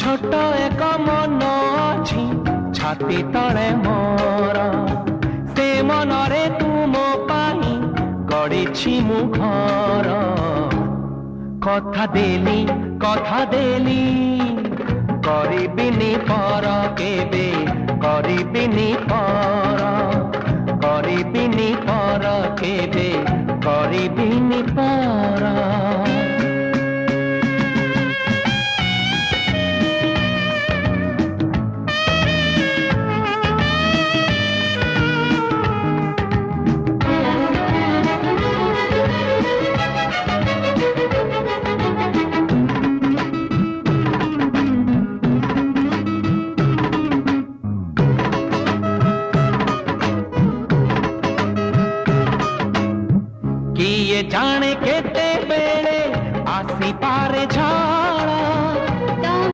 छोट एक मन अछि छाती तले मोर से मनरे तुम पाई गढ़ी मु घर कथा देली करिबिनी पर केबे करिबिनी पर केबे करिबिनी पर